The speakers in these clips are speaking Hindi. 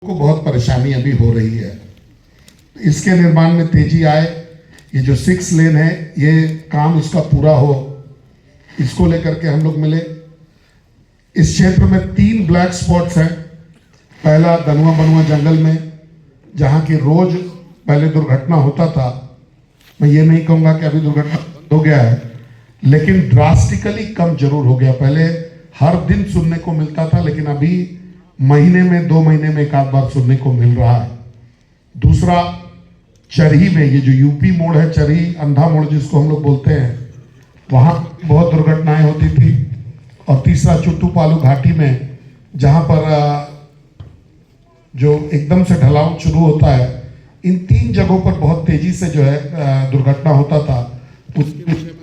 को बहुत परेशानी अभी हो रही है। इसके निर्माण में तेजी आए, ये जो 6 लेन है ये काम इसका पूरा हो, इसको लेकर के हम लोग मिले। इस क्षेत्र में 3 ब्लैक स्पॉट्स हैं। पहला दनुआ बनुआ जंगल में, जहाँ की रोज पहले दुर्घटना होता था। मैं ये नहीं कहूँगा कि अभी दुर्घटना हो गया है, लेकिन ड्रास्टिकली कम जरूर हो गया। पहले हर दिन सुनने को मिलता था, लेकिन अभी महीने में 2 महीने में एक आध बार सुनने को मिल रहा है। दूसरा चरही में, ये जो यूपी मोड़ है, चरही अंधा मोड़ जिसको हम लोग बोलते हैं, वहाँ बहुत दुर्घटनाएं होती थी। और तीसरा चुट्टू पालू घाटी में, जहाँ पर जो एकदम से ढलान शुरू होता है, इन 3 जगहों पर बहुत तेजी से जो है दुर्घटना होता था।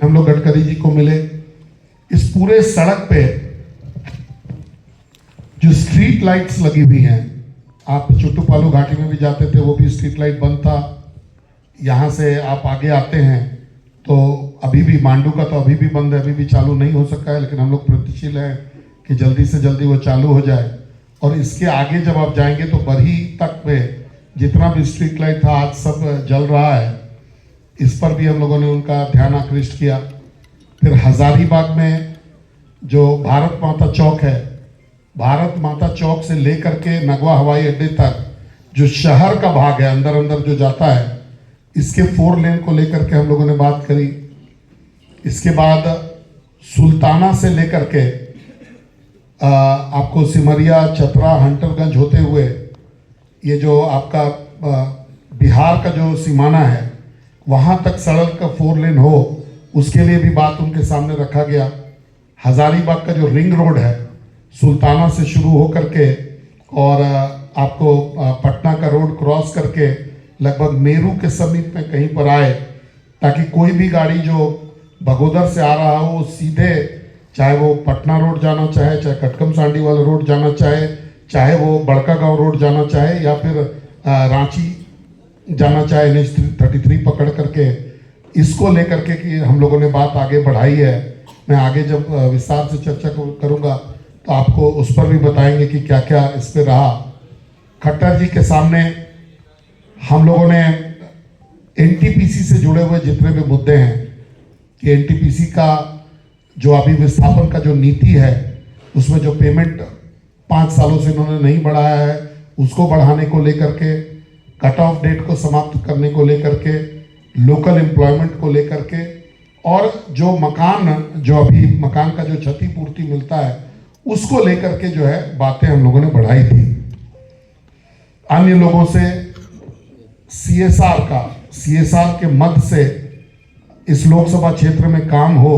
हम लोग गडकरी जी को मिले। इस पूरे सड़क पे जो स्ट्रीट लाइट्स लगी हुई हैं, आप चुट्टू पालू घाटी में भी जाते थे, वो भी स्ट्रीट लाइट बंद था। यहाँ से आप आगे आते हैं तो अभी भी मांडू का तो अभी भी बंद है, अभी भी चालू नहीं हो सका है, लेकिन हम लोग प्रगतिशील हैं कि जल्दी से जल्दी वो चालू हो जाए। और इसके आगे जब आप जाएंगे तो बरही तक पे जितना भी स्ट्रीट लाइट था आज सब जल रहा है। इस पर भी हम लोगों ने उनका ध्यान आकृष्ट किया। फिर हजारीबाग में जो भारत माता चौक है, भारत माता चौक से लेकर के नगवा हवाई अड्डे तक जो शहर का भाग है, अंदर अंदर जो जाता है, इसके 4 लेन को लेकर के हम लोगों ने बात करी। इसके बाद सुल्ताना से लेकर के आपको सिमरिया, चतरा, हंटरगंज होते हुए ये जो आपका बिहार का जो सीमाना है, वहाँ तक सड़क का 4 लेन हो, उसके लिए भी बात उनके सामने रखा गया। हजारीबाग का जो रिंग रोड है, सुल्ताना से शुरू होकर के और आपको पटना का रोड क्रॉस करके लगभग मेरू के समीप में कहीं पर आए, ताकि कोई भी गाड़ी जो बगोदर से आ रहा हो सीधे, चाहे वो पटना रोड जाना चाहे, चाहे कटकम सांडी वाला रोड जाना चाहे, चाहे वो बड़का गांव रोड जाना चाहे, या फिर रांची जाना चाहे NH-33 पकड़ करके, इसको लेकर के कि हम लोगों ने बात आगे बढ़ाई है। मैं आगे जब विस्तार से चर्चा करूंगा तो आपको उस पर भी बताएंगे कि क्या क्या इस पर रहा। खट्टर जी के सामने हम लोगों ने NTPC से जुड़े हुए जितने भी मुद्दे हैं कि NTPC का जो अभी विस्थापन का जो नीति है, उसमें जो पेमेंट 5 सालों से इन्होंने नहीं बढ़ाया है, उसको बढ़ाने को लेकर के, कट ऑफ डेट को समाप्त करने को लेकर के, लोकल एम्प्लॉयमेंट को लेकर के, और जो अभी मकान का जो क्षतिपूर्ति मिलता है उसको लेकर के जो है बातें हम लोगों ने बढ़ाई थी। अन्य लोगों से CSR के मद से इस लोकसभा क्षेत्र में काम हो,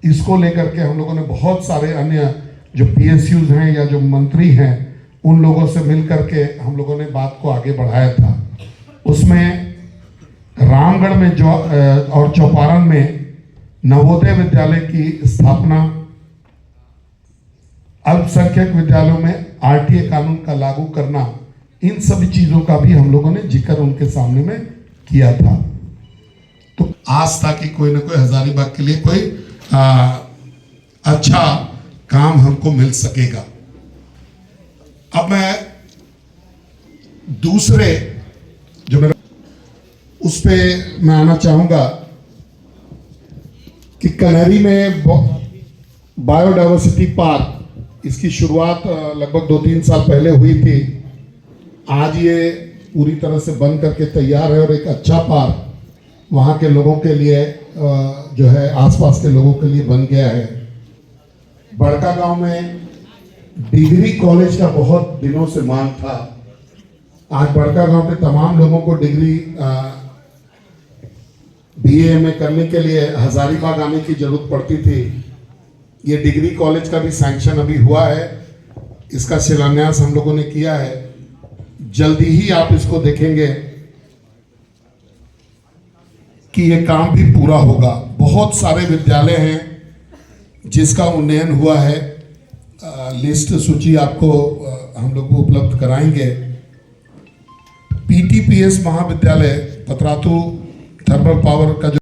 इसको लेकर के हम लोगों ने बहुत सारे अन्य जो PSUs हैं या जो मंत्री हैं, उन लोगों से मिल करके हम लोगों ने बात को आगे बढ़ाया था। उसमें रामगढ़ में जो और चौपारण में नवोदय विद्यालय की स्थापना, अल्पसंख्यक विद्यालयों में RTA कानून का लागू करना, इन सभी चीजों का भी हम लोगों ने जिक्र उनके सामने में किया था। तो आस था कि कोई ना कोई हजारीबाग के लिए कोई अच्छा काम हमको मिल सकेगा। अब मैं दूसरे जो मेरा उस पे मैं आना चाहूंगा कि कन्हरी में बायोडाइवर्सिटी पार्क, इसकी शुरुआत लगभग 2-3 साल पहले हुई थी। आज ये पूरी तरह से बन करके तैयार है और एक अच्छा पार्क वहाँ के लोगों के लिए जो है आसपास के लोगों के लिए बन गया है। बड़का गांव में डिग्री कॉलेज का बहुत दिनों से मांग था। आज बड़का गांव के तमाम लोगों को डिग्री BA में करने के लिए हजारीबाग आने की जरूरत पड़ती थी। ये डिग्री कॉलेज का भी सैंक्शन अभी हुआ है, इसका शिलान्यास हम लोगों ने किया है। जल्दी ही आप इसको देखेंगे कि ये काम भी पूरा होगा। बहुत सारे विद्यालय हैं जिसका उन्नयन हुआ है। लिस्ट सूची आपको हम लोग उपलब्ध कराएंगे। PTPS महाविद्यालय पतरातू थर्मल पावर का जो